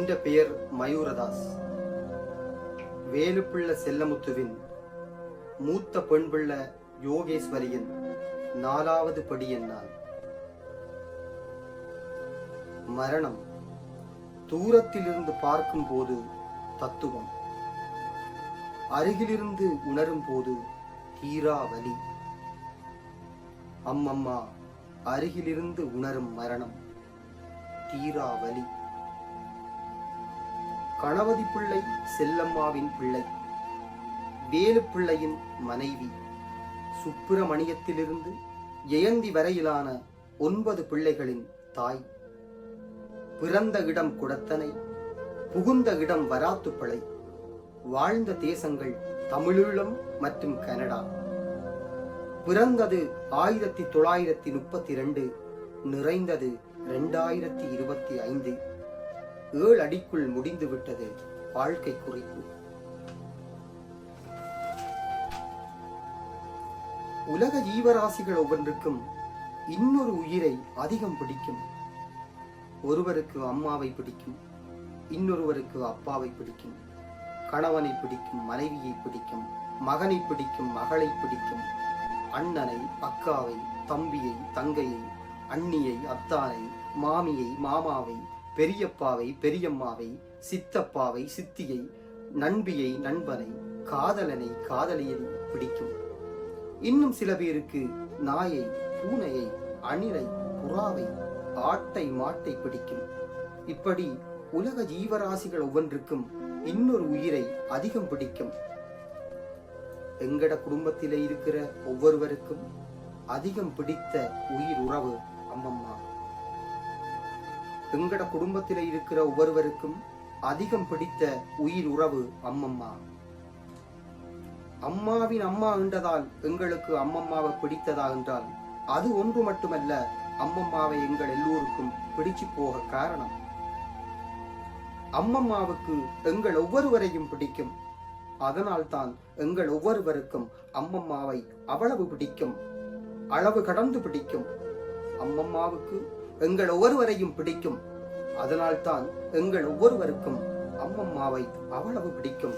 என்ற பெயர் மயூரதாஸ். வேலுப்பிள்ள செல்லமுத்துவின் மூத்த பெண்பிள்ள யோகேஸ்வரியின் 4வது படியன் நான். மரணம் தூரத்திலிருந்து பார்க்கும் போது தத்துவம், அருகிலிருந்து உணரும் போது தீரா வலி. அம்மம்மா, அருகிலிருந்து உணரும் மரணம் தீரா வலி. கணபதி பிள்ளை செல்லம்மாவின் பிள்ளை, வேலுப்பிள்ளையின் மனைவி, சுப்பிரமணியத்திலிருந்து ஜெயந்தி வரையிலான 9 பிள்ளைகளின் தாய். பிறந்த இடம் குடத்தனை, புகுந்த இடம் வராத்துப்பளை. வாழ்ந்த தேசங்கள் தமிழீழம் மற்றும் கனடா. பிறந்தது 1932, நிறைந்தது 2025. 7 அடிக்குள் முடிந்துவிட்டது வாழ்க்கை குறிப்பு. உலக ஜீவராசிகள் ஒவ்வொன்றுக்கும் இன்னொரு உயிரை அதிகம் பிடிக்கும். ஒருவருக்கு அம்மாவை பிடிக்கும், இன்னொருவருக்கு அப்பாவை பிடிக்கும், கணவனை பிடிக்கும், மனைவியை பிடிக்கும், மகனை பிடிக்கும், மகளை பிடிக்கும், அண்ணனை, அக்காவை, தம்பியை, தங்கையை, அண்ணியை, அத்தானை, மாமியை, மாமாவை, பெரியப்பாவை, பெரியம்மாவை, சித்தப்பாவை, சித்தியை, நண்பியை, நண்பனை, காதலனை, காதலியை பிடிக்கும். இன்னும் சில பேருக்கு நாயை, பூனையை, அணிலை, புறாவை, ஆட்டை, மாட்டை பிடிக்கும். இப்படி உலக ஜீவராசிகள் ஒவ்வொன்றுக்கும் இன்னொரு உயிரை அதிகம் பிடிக்கும். எங்கட குடும்பத்திலே இருக்கிற ஒவ்வொருவருக்கும் அதிகம் பிடித்த உயிர் உறவு அம்மம்மா. எங்கட குடும்பத்திலே இருக்கிற ஒவ்வொருவருக்கும் அதிகம் பிடித்த உயிர் உறவு அம்மம்மா. அம்மாவின் அம்மா என்றதால் எங்களுக்கு அம்மம்மாவை பிடித்ததா என்றால் அது ஒன்று மட்டுமல்ல, அம்மம்மாவை எங்கள் எல்லோருக்கும் பிடிச்சு போக காரணம். அம்மம்மாவுக்கு எங்கள் ஒவ்வொருவரையும் பிடிக்கும். அதனால்தான் எங்கள் ஒவ்வொருவருக்கும் அம்மம்மாவை அவ்வளவு பிடிக்கும், அளவு கடந்து பிடிக்கும். அம்மம்மாவுக்கு எங்கள் ஒவ்வொருவரையும் பிடிக்கும். அதனால்தான் எங்கள் ஒவ்வொருவருக்கும் அம்மம்மாவை அவ்வளவு பிடிக்கும்,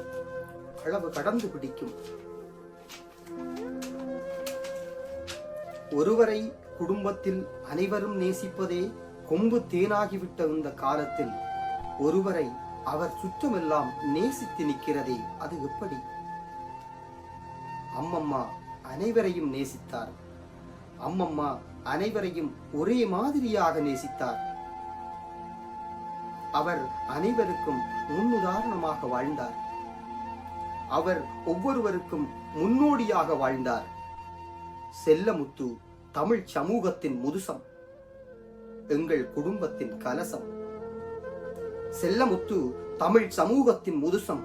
அளவு கடந்து பிடிக்கும். ஒருவரை குடும்பத்தில் அனைவரும் நேசிப்பதே கொம்பு தேனாகிவிட்ட இந்த காலத்தில் ஒருவரை அவர் சுற்றமெல்லாம் நேசித்து நிற்கிறதே, அது எப்படி? அம்மம்மா அனைவரையும் நேசித்தார். அம்மம்மா அனைவரையும் ஒரே மாதிரியாக நேசித்தார். அவர் அனைவருக்கும் முன்னுதாரணமாக வாழ்ந்தார். அவர் ஒவ்வொருவருக்கும் முன்னோடியாக வாழ்ந்தார். செல்லமுத்து தமிழ் சமூகத்தின் முதுசம், எங்கள் குடும்பத்தின் கலசம். செல்லமுத்து தமிழ் சமூகத்தின் முதுசம்,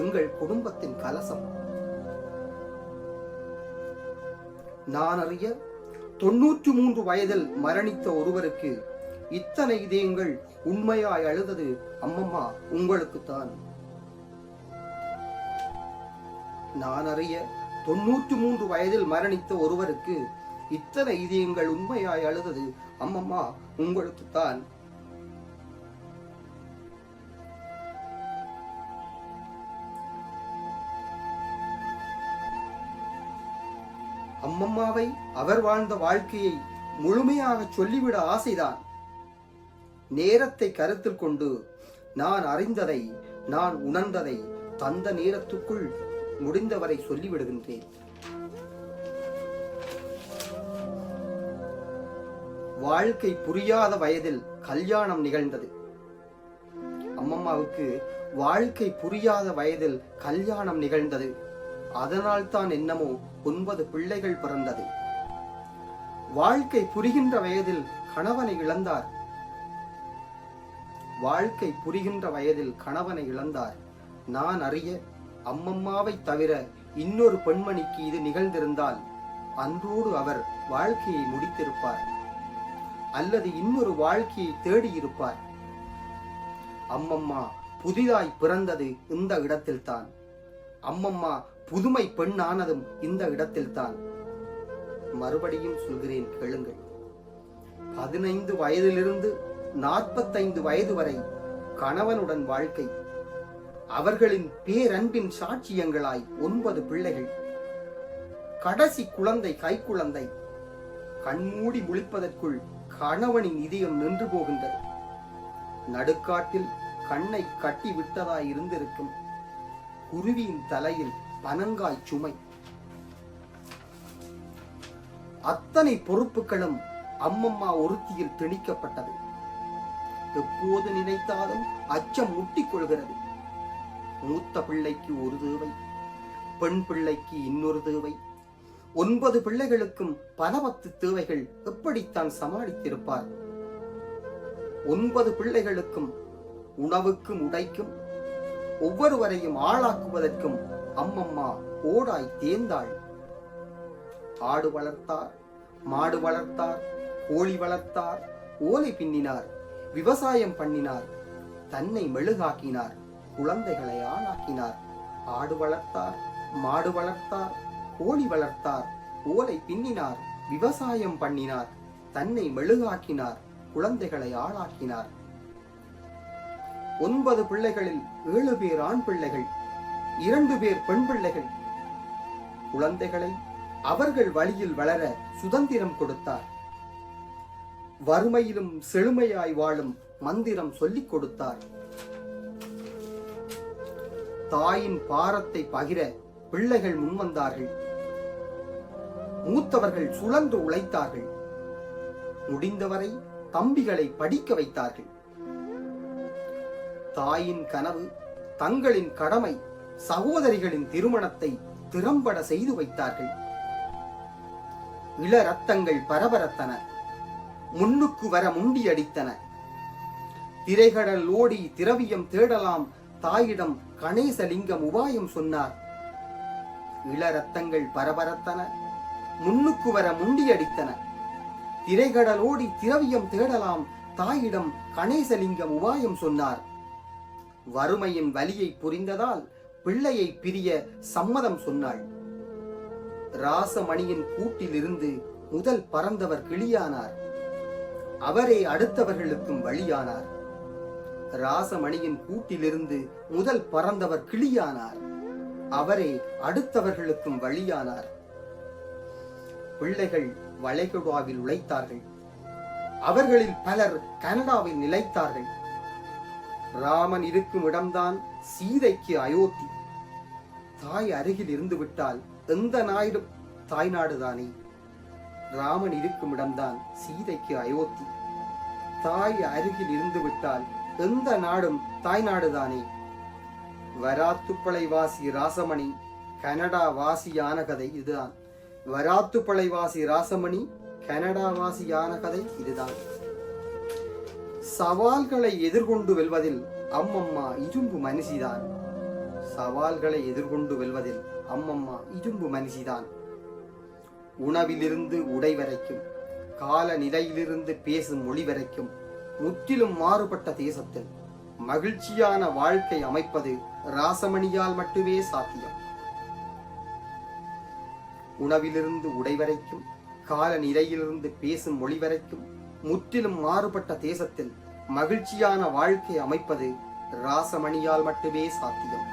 எங்கள் குடும்பத்தின் கலசம். நான் அறிய 93 வயதில் மரணித்த ஒருவருக்கு இத்தனை இதயங்கள் உண்மையாய் அழுதது அம்மம்மா உங்களுக்குத்தான். நான் அறிய 93 வயதில் மரணித்த ஒருவருக்கு இத்தனை இதயங்கள் உண்மையாய் அழுதது அம்மம்மா உங்களுக்குத்தான். அம்மம்மாவை, அவர் வாழ்ந்த வாழ்க்கையை முழுமையாக சொல்லிவிட ஆசைதான். நேரத்தை கருத்தில் கொண்டு நான் அறிந்ததை, நான் உணர்ந்ததை தந்த நேரத்துக்குள் முடிந்தவரை சொல்லிவிடுகின்றேன். வாழ்க்கை புரியாத வயதில் கல்யாணம் நிகழ்ந்தது. அம்மம்மாவுக்கு வாழ்க்கை புரியாத வயதில் கல்யாணம் நிகழ்ந்தது. அதனால் தான் என்னமோ 9 பிள்ளைகள் பிறந்தது. வாழ்க்கை புரிகின்ற வயதில் கணவனை இழந்தார். வாழ்க்கை புரிகின்ற வயதில் கணவனை இழந்தார். நான் அறிய அம்மம்மாவை தவிர இன்னொரு பெண்மணிக்கு இது நிகழ்ந்திருந்தால் அன்றோடு அவர் வாழ்க்கையை முடித்திருப்பார், அல்லது இன்னொரு வாழ்க்கையை தேடியிருப்பார். அம்மம்மா புதிதாய் பிறந்தது இந்த இடத்தில்தான். அம்மம்மா புதுமை பெண்ணானதும் இந்த இடத்தில்தான். மறுபடியும் சொல்கிறேன், கேளுங்கள். 15 வயதிலிருந்து 45 வயது வரை கணவனுடன் வாழ்க்கை. அவர்களின் பேரன்பின் சாட்சியங்களாய் 9 பிள்ளைகள். கடைசி குழந்தை கைக்குழந்தை. கண்மூடி முழிப்பதற்குள் கணவனின் இதயம் நின்று போகின்றது. நடுக்காட்டில் கண்ணை கட்டி விட்டதாய் இருந்திருக்கும். குருவியின் தலையில் பனங்காய் சுமை. அத்தனை பொறுப்புகளும் அம்மம்மா ஒருத்தியில் திணிக்கப்பட்டது. எப்போது நினைத்தாலும் அச்சம் முட்டிக் கொள்கிறது. மூத்த பிள்ளைக்கு ஒரு தேவை, பெண் பிள்ளைக்கு இன்னொரு தேவை. 9 பிள்ளைகளுக்கும் பல 10 தேவைகள். எப்படித்தான் சமாளித்திருப்பார்? 9 பிள்ளைகளுக்கும் உணவுக்கும் உடைக்கும் ஒவ்வொருவரையும் ஆளாக்குவதற்கும் அம்மம்மா ஓடாய் தேர்ந்தாள். ஆடு வளர்த்தார், மாடு வளர்த்தார், கோழி வளர்த்தார், ஓலை பின்னினார், விவசாயம் பண்ணினார், தன்னை மெழுகாக்கினார், குழந்தைகளை ஆளாக்கினார். ஆடு வளர்த்தார், மாடு வளர்த்தார், கோழி வளர்த்தார், ஓலை பின்னினார், விவசாயம் பண்ணினார், தன்னை மெழுகாக்கினார், குழந்தைகளை ஆளாக்கினார். 9 பிள்ளைகளில் 7 பேர் ஆண் பிள்ளைகள், 2 பேர் பெண் பிள்ளைகள். குழந்தைகளை அவர்கள் வழியில் வளர சுதந்திரம் கொடுத்தார். வறுமையிலும் செழுமையாய் வாழும் மந்திரம் சொல்லிக் கொடுத்தார். தாயின் பாரத்தை பகிர பிள்ளைகள் முன்வந்தார்கள். மூத்தவர்கள் சுழன்று உழைத்தார்கள். முடிந்தவரை தம்பிகளை படிக்க வைத்தார்கள். தாயின் கனவு, தங்களின் கடமை, சகோதரிகளின் திருமணத்தை திறம்பட செய்து வைத்தார்கள். இள ரத்தங்கள் பரபரத்தன, முன்னுக்கு வர முண்டியடித்தன. திரைகடல் ஓடி திரவியம் தேடலாம் தாயிடம் கணேசலிங்கம் உபாயம் சொன்னார். இள ரத்தங்கள் பரபரத்தன, முன்னுக்கு வர முண்டியடித்தன. திரைகடல் ஓடி திரவியம் தேடலாம் தாயிடம் கணேசலிங்கம் உபாயம் சொன்னார். வறுமையின் வலியை புரிந்ததால் பிள்ளையை பிரிய சம்மதம் சொன்னாள். ராசமணியின் கூட்டிலிருந்து முதல் பறந்தவர் கிளியானார். அவரே அடுத்தவர்களுக்கும் வழியானார். ராசமணியின் கூட்டிலிருந்து முதல் பறந்தவர் கிளியானார். அவரே அடுத்தவர்களுக்கும் வழியானார். பிள்ளைகள் வளைகுடாவில் உழைத்தார்கள். அவர்களில் பலர் கனடாவில் நிலைத்தார்கள். ராமன் இருக்கும் இடம்தான் சீதைக்கு அயோத்தி. தாய் அருகில் இருந்து விட்டால் எந்த நாடும் தாய்நாடுதானே. ராமன் இருக்கும் இடம்தான் சீதைக்கு அயோத்தி. தாய் அருகில் இருந்து விட்டால் எந்த நாடும் தாய்நாடுதானே. வராத்துப்பளை வாசி ராசமணி கனடா வாசியான கதை இதுதான். வராத்துப்பளை வாசி ராசமணி கனடா வாசியான கதை இதுதான். சவால்களை எதிர்கொண்டு வெல்வதில் அம்மம்மா இரும்பு மனுஷிதான். சவால்களை எதிர்கொண்டு வெல்வதில் அம்மம்மா இரும்பு மனுஷிதான். உணவிலிருந்து உடை வரைக்கும், காலநிலையிலிருந்து பேசும் மொழி வரைக்கும் முற்றிலும் மாறுபட்ட தேசத்தில் மகிழ்ச்சியான வாழ்க்கை அமைப்பது ராசமணியால் மட்டுமே சாத்தியம். உணவிலிருந்து உடை வரைக்கும், காலநிலையிலிருந்து பேசும் மொழி வரைக்கும் முற்றிலும் மாறுபட்ட தேசத்தில் மகிழ்ச்சியான வாழ்க்கை அமைப்பது ராசமணியால் மட்டுமே சாத்தியம்.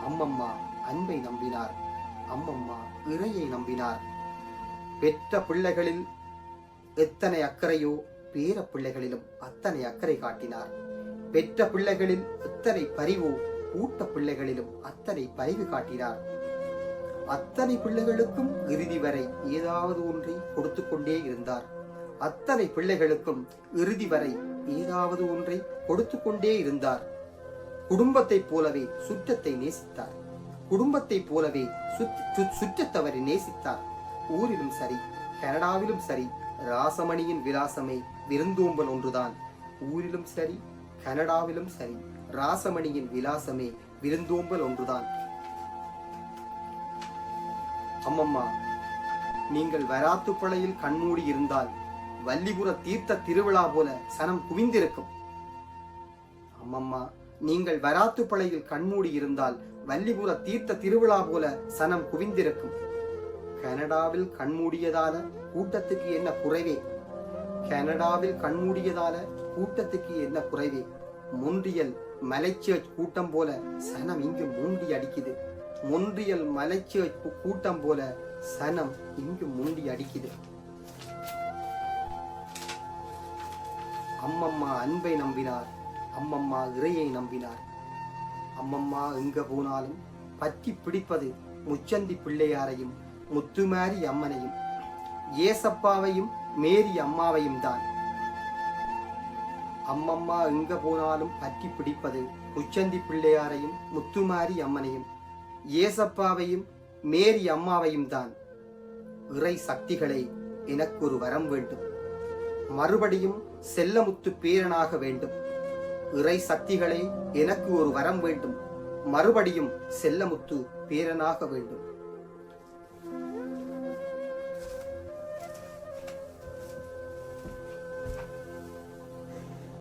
அம்மம்மா அன்பை நம்பினார். அம்மம்மா இறையை நம்பினார். பெற்ற பிள்ளைகளில் எத்தனை அக்கறையோ பேர பிள்ளைகளிலும் அத்தனை அக்கறை காட்டினார். பெற்ற பிள்ளைகளில் எத்தனை பரிவோ கூட்ட பிள்ளைகளிலும் அத்தனை பரிவு காட்டினார். அத்தனை பிள்ளைகளுக்கும் இறுதி வரை ஏதாவது ஒன்றை கொடுத்து கொண்டே இருந்தார். அத்தனை பிள்ளைகளுக்கும் இறுதி வரை ஏதாவது ஒன்றை கொடுத்து கொண்டே இருந்தார். குடும்பத்தைப் போலவே சுற்றத்தை நேசித்தார். குடும்பத்தைப் போலவே சுற்றத்தவரை நேசித்தார். ஊரிலும் சரி, கனடாவிலும் சரி, ராசமணியின் விலாசமே விருந்தோம்பல் ஒன்றுதான். ஊரிலும் சரி, கனடாவிலும் சரி, ராசமணியின் விலாசமே விருந்தோம்பல் ஒன்றுதான். அம்மம்மா, நீங்கள் வராத்துப்பளையில் கண்மூடி இருந்தால் வல்லிபுர தீர்த்த திருவிழா போல சனம் குவிந்திருக்கும். அம்மம்மா, நீங்கள் வராத்துப்பளையில் கண்மூடி இருந்தால் வல்லிபுர தீர்த்த திருவிழா போல சனம் குவிந்திருக்கும். கனடாவில் கண்மூடியதால கூட்டத்துக்கு என்ன குறைவே? கனடாவில் கண்மூடியதால கூட்டத்துக்கு என்ன குறைவே? மொன்றியல் மலைச்சேர்ச் கூட்டம் போல சனம் இங்கு மூண்டி அடிக்குது. மொன்றியல் மலைச்சேர்ச் கூட்டம் போல சனம் இங்கு மூண்டி அடிக்குது. அம்மம்மா அன்பை நம்பினார், அம்மம்மா இறையை நம்பினார். அம்மம்மா எங்க போனாலும் பற்றி பிடிப்பது முச்சந்தி பிள்ளையாரையும் முத்துமாரி அம்மனையும் ஏசப்பாவையும் மேரி அம்மாவையும் தான். அம்மம்மா எங்க போனாலும் பற்றி பிடிப்பது முச்சந்தி பிள்ளையாரையும் முத்துமாரி அம்மனையும் ஏசப்பாவையும் மேரி அம்மாவையும் தான். இறை சக்திகளே, எனக்கு ஒரு வரம் வேண்டும். மறுபடியும் செல்லமுத்து பேரனாக வேண்டும். இறை சக்திகளே, எனக்கு ஒரு வரம் வேண்டும். மறுபடியும் செல்லமுத்து பேரனாக வேண்டும்.